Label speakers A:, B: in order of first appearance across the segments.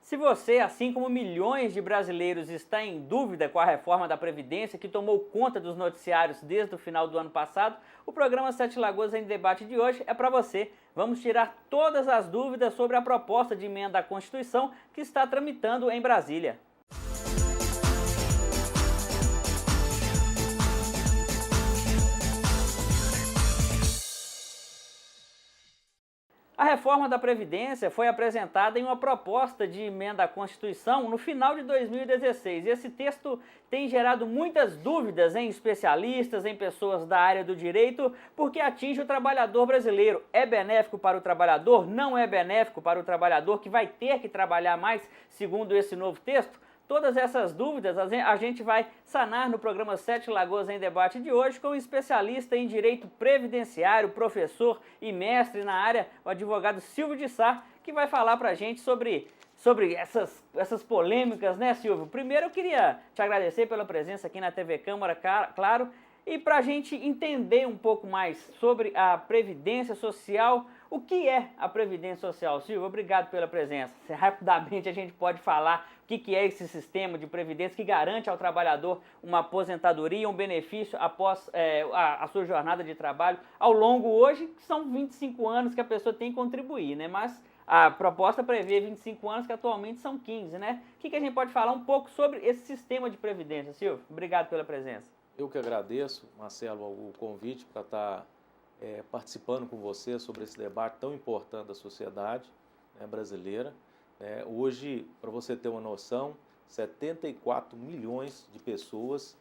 A: Se você, assim como milhões de brasileiros, está em dúvida com a reforma da Previdência que tomou conta dos noticiários desde o final do ano passado, o programa Sete Lagoas em Debate de hoje é para você. Vamos tirar todas as dúvidas sobre a proposta de emenda à Constituição que está tramitando em Brasília. A reforma da Previdência foi apresentada em uma proposta de emenda à Constituição no final de 2016. E esse texto tem gerado muitas dúvidas em especialistas, em pessoas da área do direito, porque atinge o trabalhador brasileiro. É benéfico para o trabalhador? Não é benéfico para o trabalhador que vai ter que trabalhar mais, segundo esse novo texto? Todas essas dúvidas a gente vai sanar no programa Sete Lagoas em Debate de hoje com um especialista em direito previdenciário, professor e mestre na área, o advogado Silvio de Sá, que vai falar para a gente sobre essas polêmicas, né, Silvio? Primeiro eu queria te agradecer pela presença aqui na TV Câmara, claro, e para a gente entender um pouco mais sobre a Previdência Social. O que é a Previdência Social, Silvio? Obrigado pela presença. Rapidamente a gente pode falar o que é esse sistema de previdência que garante ao trabalhador uma aposentadoria, um benefício após a sua jornada de trabalho ao longo hoje, que são 25 anos que a pessoa tem que contribuir, né? Mas a proposta prevê 25 anos, que atualmente são 15, né? O que a gente pode falar um pouco sobre esse sistema de previdência, Silvio? Obrigado pela presença.
B: Eu que agradeço, Marcelo, o convite para estar participando com você sobre esse debate tão importante da sociedade brasileira. Hoje, para você ter uma noção, 74 milhões de pessoas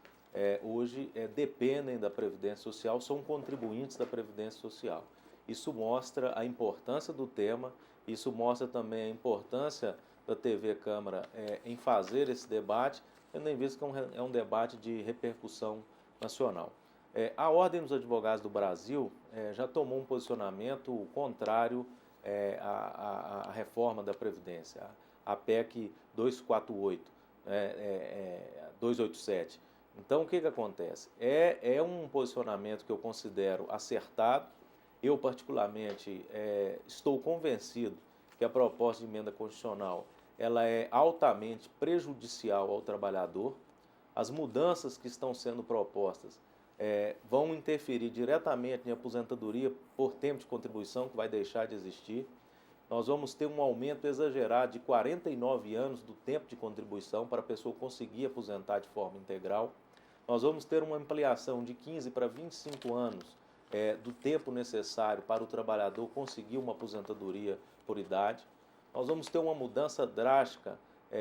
B: hoje dependem da Previdência Social, são contribuintes da Previdência Social. Isso mostra a importância do tema, isso mostra também a importância da TV Câmara em fazer esse debate, tendo em vista que é um debate de repercussão nacional. A Ordem dos Advogados do Brasil já tomou um posicionamento contrário à reforma da Previdência, a PEC 248, 287. Então, o que acontece? É um posicionamento que eu considero acertado. Eu, particularmente, estou convencido que a proposta de emenda constitucional ela é altamente prejudicial ao trabalhador. As mudanças que estão sendo propostas vão interferir diretamente em aposentadoria por tempo de contribuição, que vai deixar de existir. Nós vamos ter um aumento exagerado de 49 anos do tempo de contribuição para a pessoa conseguir aposentar de forma integral. Nós vamos ter uma ampliação de 15 para 25 anos do tempo necessário para o trabalhador conseguir uma aposentadoria por idade. Nós vamos ter uma mudança drástica,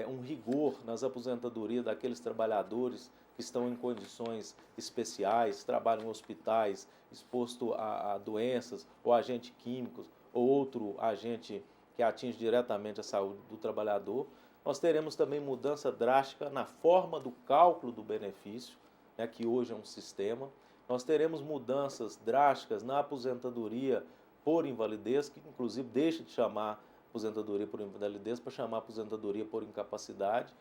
B: um rigor nas aposentadorias daqueles trabalhadores que estão em condições especiais, trabalham em hospitais, exposto a doenças ou agentes químicos ou outro agente que atinge diretamente a saúde do trabalhador. Nós teremos também mudança drástica na forma do cálculo do benefício, que hoje é um sistema. Nós teremos mudanças drásticas na aposentadoria por invalidez, que inclusive deixa de chamar aposentadoria por invalidez para chamar aposentadoria por incapacidade,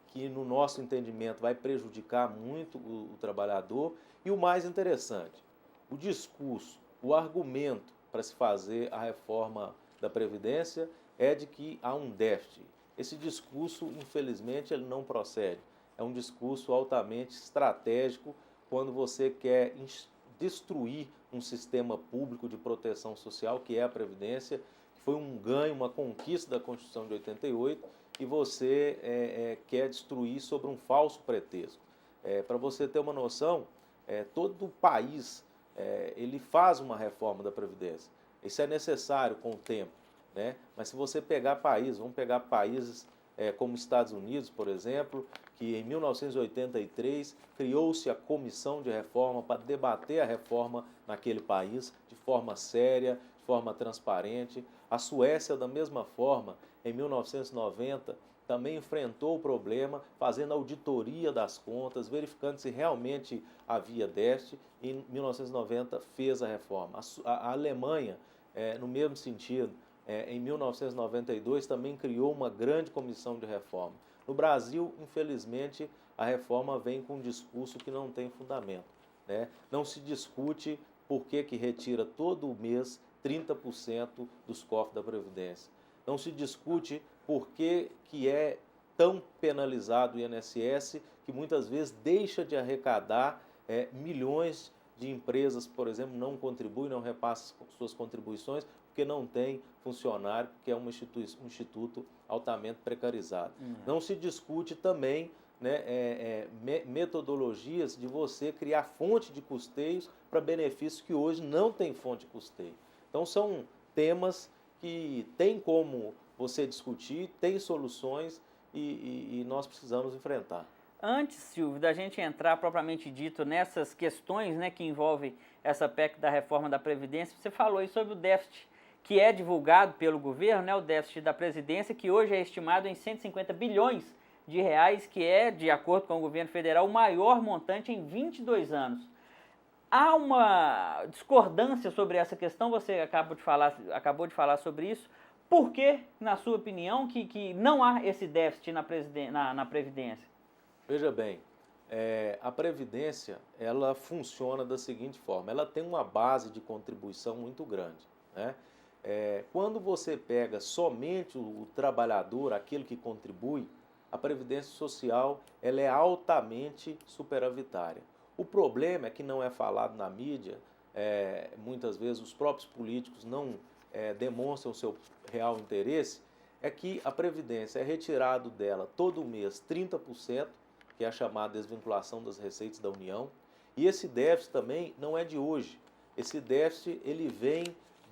B: que no nosso entendimento vai prejudicar muito o trabalhador. E o mais interessante, o discurso, o argumento para se fazer a reforma da Previdência é de que há um déficit. Esse discurso, infelizmente, ele não procede. É um discurso altamente estratégico quando você quer destruir um sistema público de proteção social, que é a Previdência, que foi um ganho, uma conquista da Constituição de 88, e você quer destruir sobre um falso pretexto. Para você ter uma noção, todo o país ele faz uma reforma da Previdência. Isso é necessário com o tempo, né? Mas se você pegar países, vamos pegar países como Estados Unidos, por exemplo, que em 1983 criou-se a comissão de reforma para debater a reforma naquele país de forma séria, de forma transparente. A Suécia, da mesma forma, em 1990, também enfrentou o problema, fazendo auditoria das contas, verificando se realmente havia déficit, e em 1990 fez a reforma. A Alemanha, no mesmo sentido, em 1992 também criou uma grande comissão de reforma. No Brasil, infelizmente, a reforma vem com um discurso que não tem fundamento, né? Não se discute por que retira todo mês 30% dos cofres da Previdência. não se discute por que é tão penalizado o INSS, que muitas vezes deixa de arrecadar milhões de empresas, por exemplo, não contribuem, não repassam suas contribuições, porque não tem funcionário, porque é um instituto altamente precarizado. Não se discute também, né, metodologias de você criar fonte de custeios para benefícios que hoje não tem fonte de custeio. Então, são temas que tem como você discutir, tem soluções e nós precisamos enfrentar.
A: Antes, Silvio, da gente entrar propriamente dito nessas questões, né, que envolvem essa PEC da reforma da Previdência, você falou aí sobre o déficit que é divulgado pelo governo, né, o déficit da Previdência, que hoje é estimado em 150 bilhões de reais, que é, de acordo com o governo federal, o maior montante em 22 anos. Há uma discordância sobre essa questão, você acabou de falar sobre isso. Por que, na sua opinião, que não há esse déficit na Previdência?
B: Veja bem, a Previdência, ela funciona da seguinte forma, ela tem uma base de contribuição muito grande, né? Quando você pega somente o trabalhador, aquele que contribui, a Previdência Social ela é altamente superavitária. O problema é que não é falado na mídia, muitas vezes os próprios políticos não demonstram o seu real interesse, é que a Previdência é retirado dela todo mês 30%, que é a chamada desvinculação das receitas da União, e esse déficit também não é de hoje. Esse déficit ele vem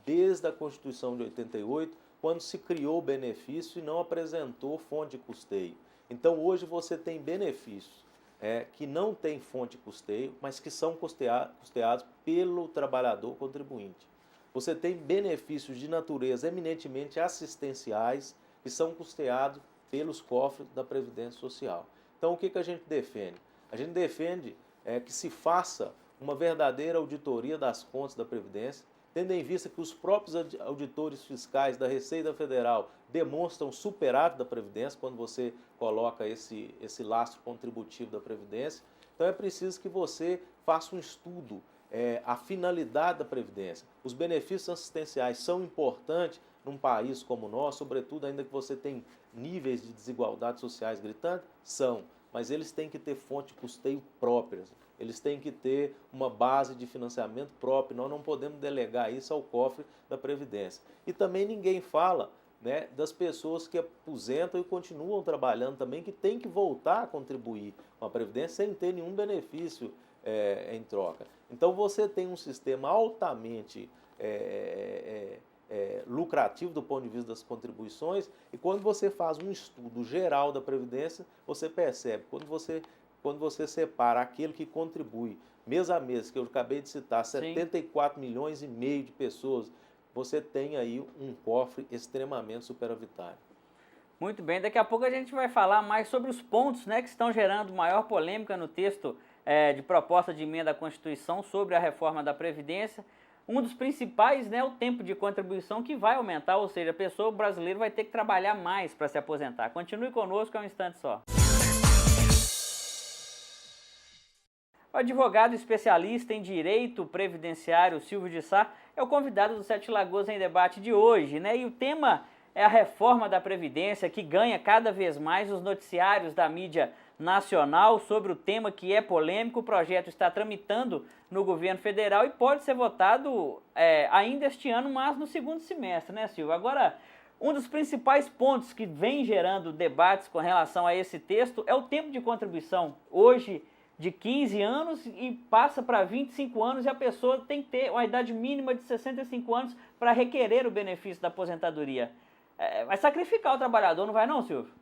B: desde a Constituição de 88, quando se criou o benefício e não apresentou fonte de custeio. Então hoje você tem benefícios que não têm fonte de custeio, mas que são custeados pelo trabalhador contribuinte. Você tem benefícios de natureza eminentemente assistenciais que são custeados pelos cofres da Previdência Social. Então o que a gente defende? A gente defende que se faça uma verdadeira auditoria das contas da Previdência, tendo em vista que os próprios auditores fiscais da Receita Federal demonstram superávit da Previdência, quando você coloca esse lastro contributivo da Previdência. Então é preciso que você faça um estudo, a finalidade da Previdência. Os benefícios assistenciais são importantes num país como o nosso, sobretudo ainda que você tem níveis de desigualdades sociais gritantes? São, mas eles têm que ter fonte de custeio próprias. Eles têm que ter uma base de financiamento próprio, nós não podemos delegar isso ao cofre da Previdência. E também ninguém fala, né, das pessoas que aposentam e continuam trabalhando também, que têm que voltar a contribuir com a Previdência sem ter nenhum benefício em troca. Então você tem um sistema altamente lucrativo do ponto de vista das contribuições, e quando você faz um estudo geral da Previdência, você percebe, quando você separa aquele que contribui mês a mês, que eu acabei de citar, 74 milhões e meio de pessoas, você tem aí um cofre extremamente superavitário.
A: Muito bem, daqui a pouco a gente vai falar mais sobre os pontos, né, que estão gerando maior polêmica no texto de proposta de emenda à Constituição sobre a reforma da Previdência. Um dos principais, né, é o tempo de contribuição, que vai aumentar, ou seja, a pessoa brasileira vai ter que trabalhar mais para se aposentar. Continue conosco, é um instante só. O advogado especialista em direito previdenciário Silvio de Sá é o convidado do Sete Lagoas em Debate de hoje, né? E o tema é a reforma da Previdência, que ganha cada vez mais os noticiários da mídia nacional sobre o tema, que é polêmico. O projeto está tramitando no governo federal e pode ser votado ainda este ano, mas no segundo semestre, né, Silvio? Agora, um dos principais pontos que vem gerando debates com relação a esse texto é o tempo de contribuição. Hoje, de 15 anos e passa para 25 anos, e a pessoa tem que ter uma idade mínima de 65 anos para requerer o benefício da aposentadoria. Vai sacrificar o trabalhador, não vai não, Silvio?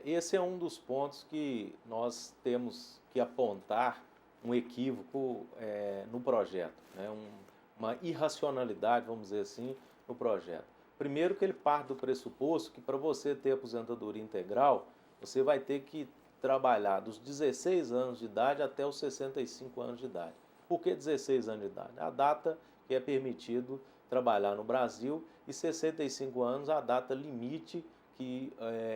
B: Esse é um dos pontos que nós temos que apontar um equívoco no projeto, né? Uma irracionalidade, vamos dizer assim, no projeto. Primeiro que ele parte do pressuposto que para você ter aposentadoria integral, você vai ter que trabalhar dos 16 anos de idade até os 65 anos de idade. Por que 16 anos de idade? A data que é permitido trabalhar no Brasil, e 65 anos a data limite que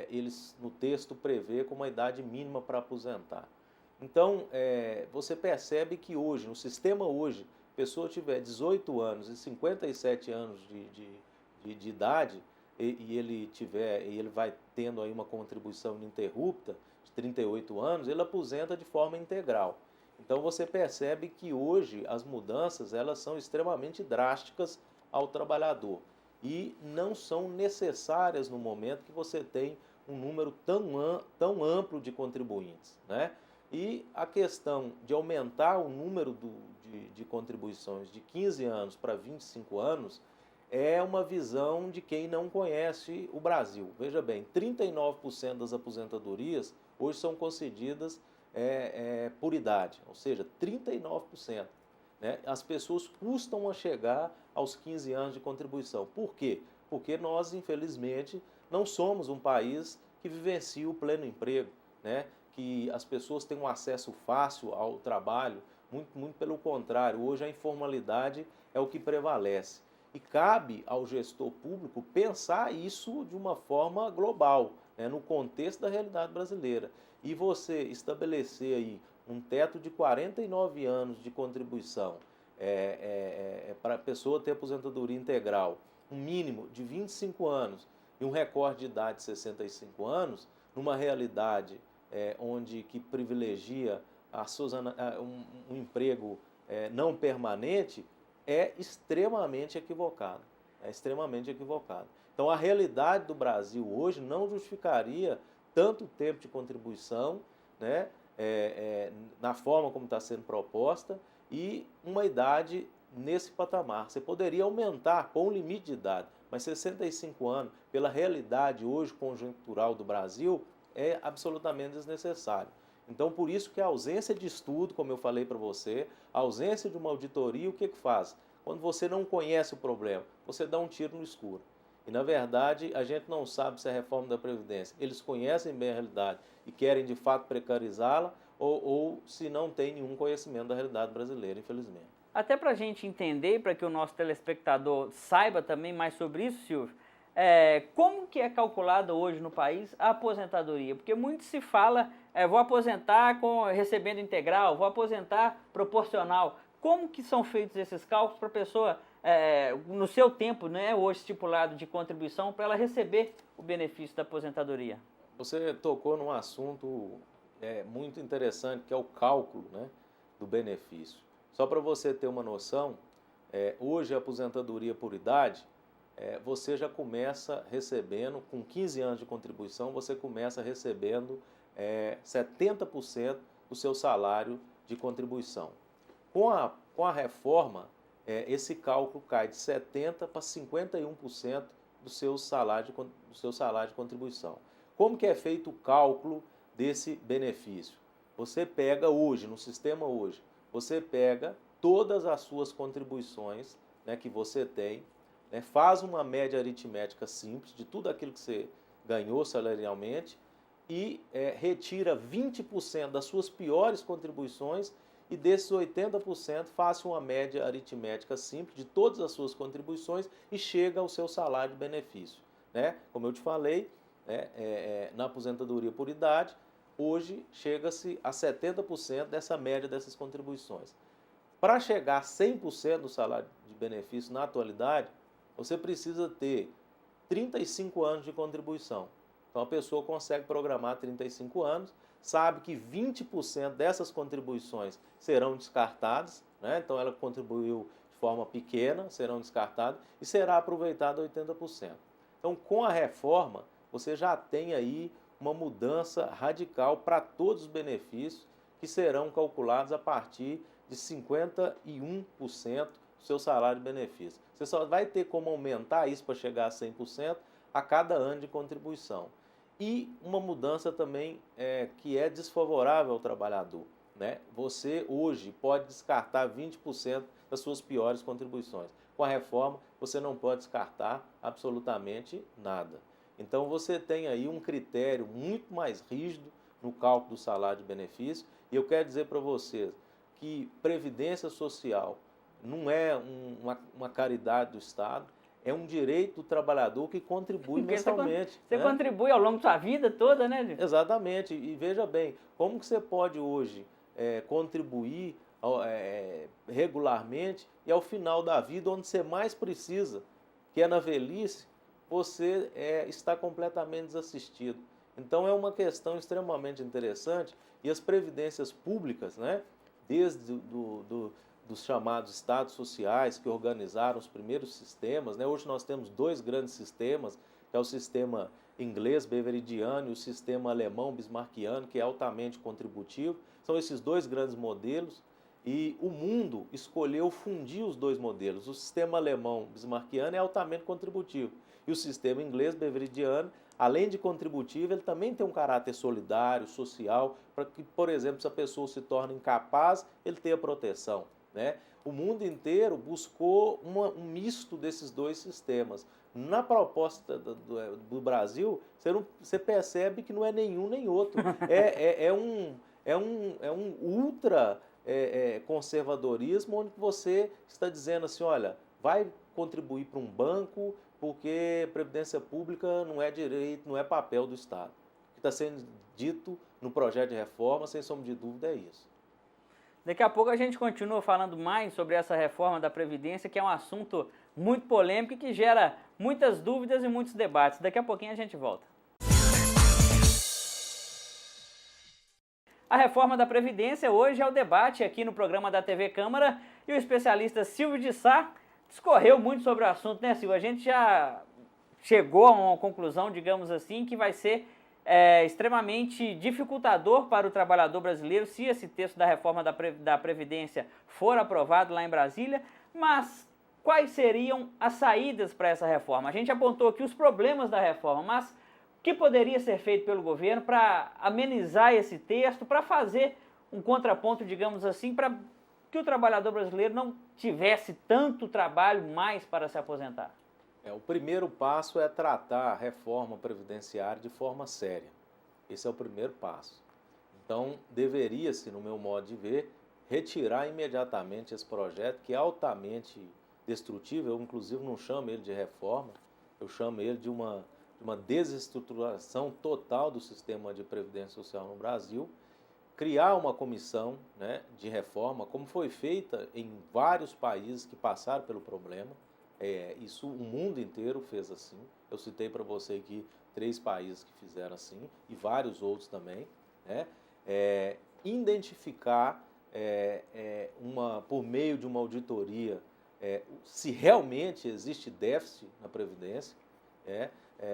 B: eles no texto prevê como a idade mínima para aposentar. Então, você percebe que hoje, no sistema hoje, a pessoa tiver 18 anos e 57 anos de idade, e ele vai tendo aí uma contribuição ininterrupta de 38 anos, ele aposenta de forma integral. Então você percebe que hoje as mudanças elas são extremamente drásticas ao trabalhador e não são necessárias no momento que você tem um número tão amplo de contribuintes, né? E a questão de aumentar o número de contribuições de 15 anos para 25 anos é uma visão de quem não conhece o Brasil. Veja bem, 39% das aposentadorias hoje são concedidas por idade, ou seja, 39%. Né? As pessoas custam a chegar aos 15 anos de contribuição. Por quê? Porque nós, infelizmente, não somos um país que vivencia o pleno emprego, né? Que as pessoas têm um acesso fácil ao trabalho, muito pelo contrário, hoje a informalidade é o que prevalece. E cabe ao gestor público pensar isso de uma forma global, né, no contexto da realidade brasileira. E você estabelecer aí um teto de 49 anos de contribuição para a pessoa ter aposentadoria integral, um mínimo de 25 anos e um recorde de idade de 65 anos, numa realidade onde que privilegia um emprego não permanente, é extremamente equivocado. É extremamente equivocado. Então, a realidade do Brasil hoje não justificaria tanto tempo de contribuição, né, na forma como está sendo proposta, e uma idade nesse patamar. Você poderia aumentar com um limite de idade, mas 65 anos, pela realidade hoje conjuntural do Brasil, é absolutamente desnecessário. Então, por isso que a ausência de estudo, como eu falei para você, a ausência de uma auditoria, o que faz? Quando você não conhece o problema, você dá um tiro no escuro. E, na verdade, a gente não sabe se é a reforma da Previdência. Eles conhecem bem a realidade e querem, de fato, precarizá-la ou se não tem nenhum conhecimento da realidade brasileira, infelizmente.
A: Até para a gente entender, para que o nosso telespectador saiba também mais sobre isso, Silvio, como que é calculada hoje no país a aposentadoria? Porque muito se fala, vou aposentar recebendo integral, vou aposentar proporcional. Como que são feitos esses cálculos para a pessoa, no seu tempo, né, hoje estipulado de contribuição, para ela receber o benefício da aposentadoria?
B: Você tocou num assunto muito interessante, que é o cálculo, né, do benefício. Só para você ter uma noção, hoje a aposentadoria por idade, você já começa recebendo, com 15 anos de contribuição, você começa recebendo 70% do seu salário de contribuição. Com a reforma, esse cálculo cai de 70% para 51% do seu salário de contribuição. Como que é feito o cálculo desse benefício? Você pega hoje, no sistema hoje, você pega todas as suas contribuições, né, que você tem, né, faz uma média aritmética simples de tudo aquilo que você ganhou salarialmente e retira 20% das suas piores contribuições e desses 80% faça uma média aritmética simples de todas as suas contribuições e chega ao seu salário de benefício. Né? Como eu te falei, na aposentadoria por idade, hoje chega-se a 70% dessa média dessas contribuições. Para chegar a 100% do salário de benefício na atualidade, você precisa ter 35 anos de contribuição. Então a pessoa consegue programar 35 anos, sabe que 20% dessas contribuições serão descartadas, né? Então ela contribuiu de forma pequena, serão descartadas e será aproveitada 80%. Então com a reforma, você já tem aí uma mudança radical para todos os benefícios que serão calculados a partir de 51% do seu salário de benefício. Você só vai ter como aumentar isso para chegar a 100% a cada ano de contribuição. E uma mudança também que é desfavorável ao trabalhador, né? Você hoje pode descartar 20% das suas piores contribuições. Com a reforma, você não pode descartar absolutamente nada. Então você tem aí um critério muito mais rígido no cálculo do salário de benefício. E eu quero dizer para vocês que previdência social não é uma caridade do Estado, é um direito do trabalhador que contribui mensalmente.
A: Você contribui ao longo da sua vida toda, né, Gil?
B: Exatamente. E veja bem, como que você pode hoje contribuir regularmente e ao final da vida, onde você mais precisa, que é na velhice, você está completamente desassistido. Então, é uma questão extremamente interessante e as previdências públicas, né, desde dos chamados estados sociais que organizaram os primeiros sistemas, né, hoje nós temos dois grandes sistemas, que é o sistema inglês beveridiano e o sistema alemão bismarckiano, que é altamente contributivo. São esses dois grandes modelos e o mundo escolheu fundir os dois modelos. O sistema alemão bismarckiano é altamente contributivo e o sistema inglês beveridiano, além de contributivo, ele também tem um caráter solidário, social, para que, por exemplo, se a pessoa se torna incapaz, ele tenha proteção, né? O mundo inteiro buscou um misto desses dois sistemas. Na proposta do Brasil, você percebe que não é nenhum nem outro. É um ultra conservadorismo, onde você está dizendo assim, olha, vai contribuir para um banco, porque previdência pública não é direito, não é papel do Estado. O que está sendo dito no projeto de reforma, sem sombra de dúvida, é isso.
A: Daqui a pouco a gente continua falando mais sobre essa reforma da Previdência, que é um assunto muito polêmico e que gera muitas dúvidas e muitos debates. Daqui a pouquinho a gente volta. A reforma da Previdência hoje é o debate aqui no programa da TV Câmara e o especialista Silvio de Sá discorreu muito sobre o assunto, né, Silvio? A gente já chegou a uma conclusão, digamos assim, que vai ser extremamente dificultador para o trabalhador brasileiro se esse texto da reforma da Previdência for aprovado lá em Brasília, mas quais seriam as saídas para essa reforma? A gente apontou aqui os problemas da reforma, mas o que poderia ser feito pelo governo para amenizar esse texto, para fazer um contraponto, digamos assim, para que o trabalhador brasileiro não tivesse tanto trabalho mais para se aposentar?
B: O primeiro passo é tratar a reforma previdenciária de forma séria. Esse é o primeiro passo. Então, deveria-se, no meu modo de ver, retirar imediatamente esse projeto, que é altamente destrutivo. Eu, inclusive, não chamo ele de reforma, eu chamo ele de uma desestruturação total do sistema de previdência social no Brasil, criar uma comissão, né, de reforma, como foi feita em vários países que passaram pelo problema. Isso o mundo inteiro fez assim. Eu citei para você aqui 3 países que fizeram assim e vários outros também, né? Identificar por meio de uma auditoria se realmente existe déficit na Previdência.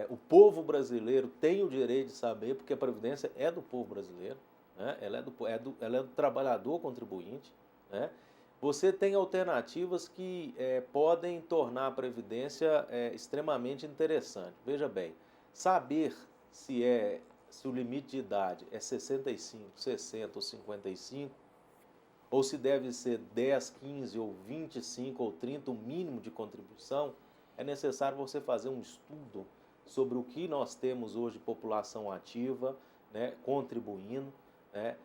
B: O povo brasileiro tem o direito de saber, porque a Previdência é do povo brasileiro, né? Ela é do trabalhador contribuinte, né? Você tem alternativas que podem tornar a Previdência extremamente interessante. Veja bem, saber se o limite de idade é 65, 60 ou 55, ou se deve ser 10, 15 ou 25 ou 30 o mínimo de contribuição, é necessário você fazer um estudo sobre o que nós temos hoje de população ativa, né, contribuindo, né,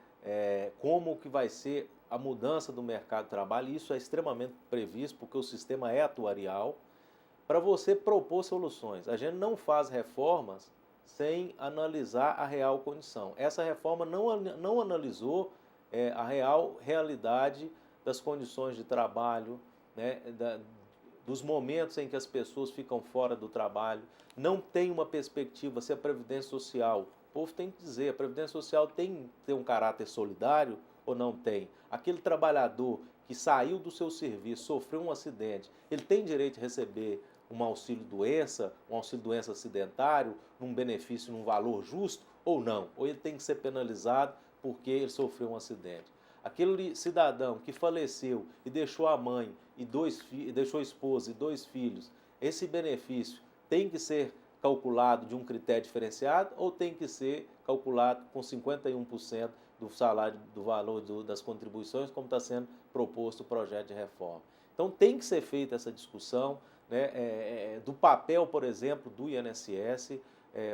B: como que vai ser a mudança do mercado de trabalho. Isso é extremamente previsto, porque o sistema é atuarial, para você propor soluções. A gente não faz reformas sem analisar a real condição. Essa reforma não analisou a realidade das condições de trabalho, né, dos momentos em que as pessoas ficam fora do trabalho. Não tem uma perspectiva se a Previdência Social, o povo tem que dizer, a Previdência Social tem que ter um caráter solidário ou não tem? Aquele trabalhador que saiu do seu serviço, sofreu um acidente, ele tem direito de receber um auxílio-doença acidentário, um benefício num valor justo ou não? Ou ele tem que ser penalizado porque ele sofreu um acidente? Aquele cidadão que faleceu e deixou a mãe e deixou a esposa e 2 filhos, esse benefício tem que ser calculado de um critério diferenciado ou tem que ser calculado com 51% do salário, do valor das contribuições, como está sendo proposto o projeto de reforma? Então tem que ser feita essa discussão, né, do papel, por exemplo, do INSS.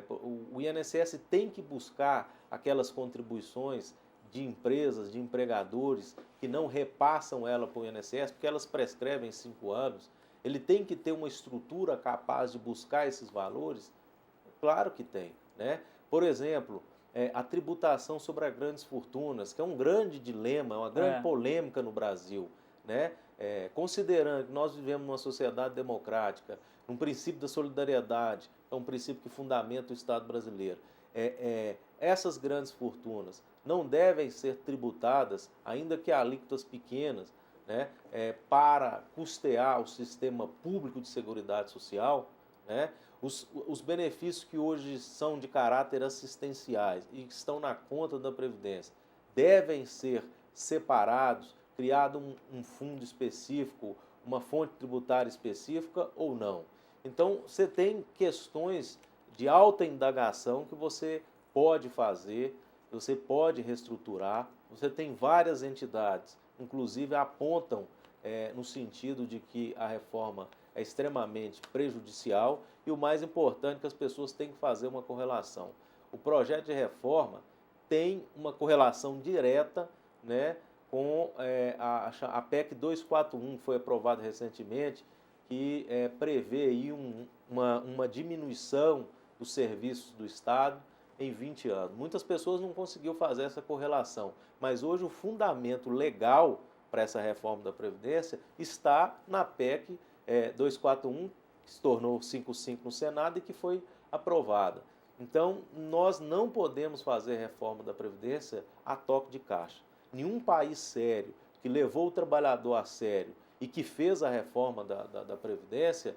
B: O INSS tem que buscar aquelas contribuições de empresas, de empregadores que não repassam ela para o INSS, porque elas prescrevem 5 anos. Ele tem que ter uma estrutura capaz de buscar esses valores? Claro que tem, né? Por exemplo, a tributação sobre as grandes fortunas, que é um grande dilema, uma grande polêmica no Brasil, né? Considerando que nós vivemos numa sociedade democrática, um princípio da solidariedade, é um princípio que fundamenta o Estado brasileiro. Essas grandes fortunas não devem ser tributadas, ainda que a alíquotas pequenas, né, para custear o sistema público de seguridade social, né? Os benefícios que hoje são de caráter assistenciais e que estão na conta da Previdência devem ser separados, criado um fundo específico, uma fonte tributária específica ou não. Então, você tem questões de alta indagação que você pode fazer, você pode reestruturar, você tem várias entidades, inclusive apontam no sentido de que a reforma é extremamente prejudicial e o mais importante é que as pessoas têm que fazer uma correlação. O projeto de reforma tem uma correlação direta, né, com a PEC 241, que foi aprovada recentemente, que prevê aí uma diminuição dos serviços do Estado em 20 anos. Muitas pessoas não conseguiram fazer essa correlação, mas hoje o fundamento legal para essa reforma da Previdência está na PEC 241, que se tornou 55 no Senado e que foi aprovada. Então, nós não podemos fazer reforma da Previdência a toque de caixa. Nenhum país sério, que levou o trabalhador a sério e que fez a reforma da Previdência,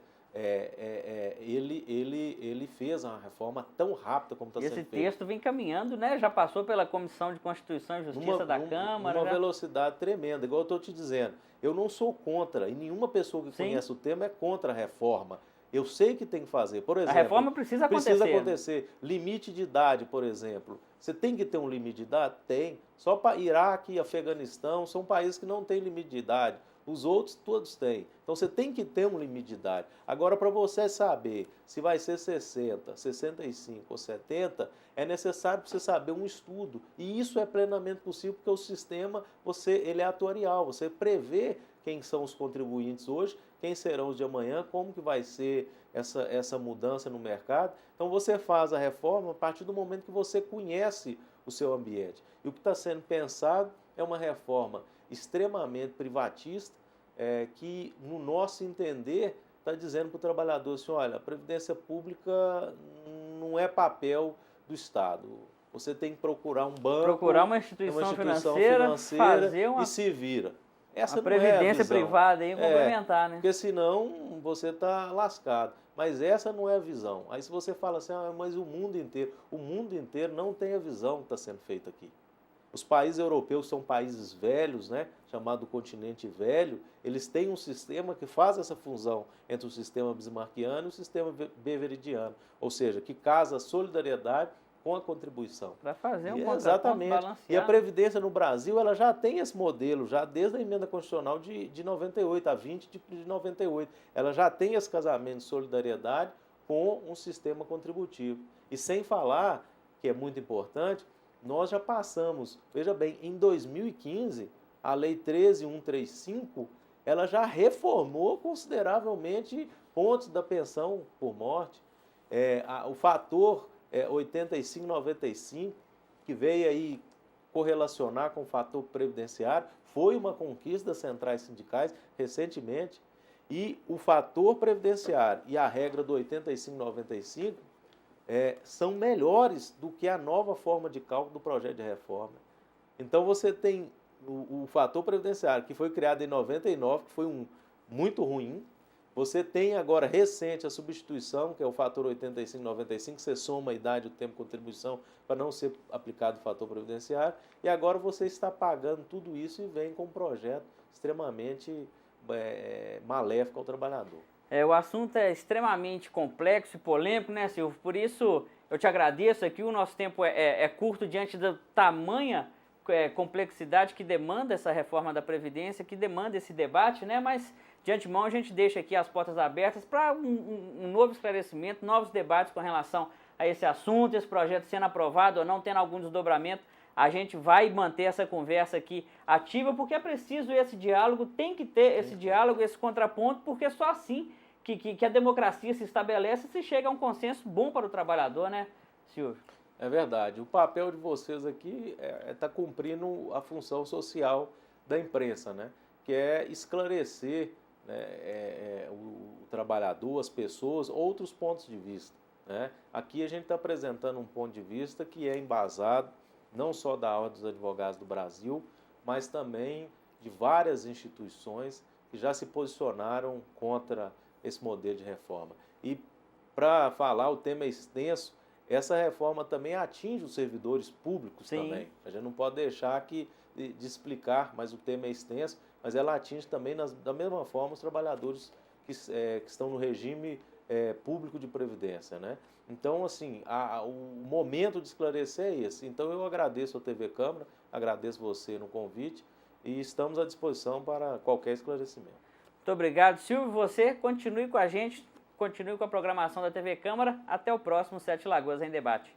B: ele fez uma reforma tão rápida como está sendo feita.
A: Esse texto vem caminhando, né? Já passou pela Comissão de Constituição e Justiça da Câmara.
B: Uma velocidade tremenda, igual eu estou te dizendo. Eu não sou contra, e nenhuma pessoa que conhece o tema é contra a reforma. Eu sei que tem que fazer. Por exemplo,
A: a reforma precisa acontecer.
B: Precisa acontecer. Limite de idade, por exemplo. Você tem que ter um limite de idade? Tem. Só para Iraque e Afeganistão são países que não têm limite de idade. Os outros todos têm. Então você tem que ter um limite de idade. Agora, para você saber se vai ser 60, 65 ou 70, é necessário você saber um estudo. E isso é plenamente possível porque o sistema ele é atuarial. Você prevê quem são os contribuintes hoje, quem serão os de amanhã, como que vai ser essa mudança no mercado. Então você faz a reforma a partir do momento que você conhece o seu ambiente. E o que está sendo pensado é uma reforma extremamente privatista, que, no nosso entender, está dizendo para o trabalhador assim, olha, a Previdência Pública não é papel do Estado. Você tem que procurar um banco,
A: procurar uma instituição financeira fazer
B: e se vira. Essa
A: uma previdência privada aí complementar, né?
B: Porque senão você está lascado. Mas essa não é a visão. Aí se você fala assim, mas o mundo inteiro não tem a visão que está sendo feita aqui. Os países europeus são países velhos, né, chamado continente velho, eles têm um sistema que faz essa fusão entre o sistema bismarckiano e o sistema beveridiano, ou seja, que casa a solidariedade com a contribuição.
A: Para fazer um
B: contraponto
A: balanceado.
B: E a Previdência no Brasil, ela já tem esse modelo, já desde a emenda constitucional de 98, a 20 de 98. Ela já tem esse casamento de solidariedade com um sistema contributivo. E sem falar, que é muito importante, nós já passamos, veja bem, em 2015, a Lei 13.135, ela já reformou consideravelmente pontos da pensão por morte. O fator 85-95, que veio aí correlacionar com o fator previdenciário, foi uma conquista das centrais sindicais recentemente. E o fator previdenciário e a regra do 85-95 são melhores do que a nova forma de cálculo do projeto de reforma. Então você tem o fator previdenciário, que foi criado em 99, que foi muito ruim. Você tem agora recente a substituição, que é o fator 85-95, que você soma a idade, o tempo de contribuição, para não ser aplicado o fator previdenciário. E agora você está pagando tudo isso e vem com um projeto extremamente maléfico ao trabalhador.
A: O assunto é extremamente complexo e polêmico, né, Silvio? Por isso eu te agradeço aqui, o nosso tempo é curto diante da tamanha complexidade que demanda essa reforma da Previdência, que demanda esse debate, né? Mas de antemão a gente deixa aqui as portas abertas para um novo esclarecimento, novos debates com relação a esse assunto, esse projeto sendo aprovado ou não, tendo algum desdobramento. A gente vai manter essa conversa aqui ativa, porque é preciso esse diálogo, tem que ter esse diálogo, esse contraponto, porque só assim que a democracia se estabelece e se chega a um consenso bom para o trabalhador, né, Silvio?
B: É verdade. O papel de vocês aqui está cumprindo a função social da imprensa, né? que é esclarecer, né, o trabalhador, as pessoas, outros pontos de vista, né? Aqui a gente está apresentando um ponto de vista que é embasado não só da Ordem dos Advogados do Brasil, mas também de várias instituições que já se posicionaram contra esse modelo de reforma. E, para falar, o tema é extenso, essa reforma também atinge os servidores públicos. Sim. Também. A gente não pode deixar de explicar, mas o tema é extenso, mas ela atinge também, da mesma forma, os trabalhadores que estão no regime público de previdência, né? Então, assim, o momento de esclarecer é esse. Então, eu agradeço a TV Câmara, agradeço você no convite e estamos à disposição para qualquer esclarecimento.
A: Muito obrigado, Silvio. Você continue com a gente, continue com a programação da TV Câmara. Até o próximo Sete Lagoas em Debate.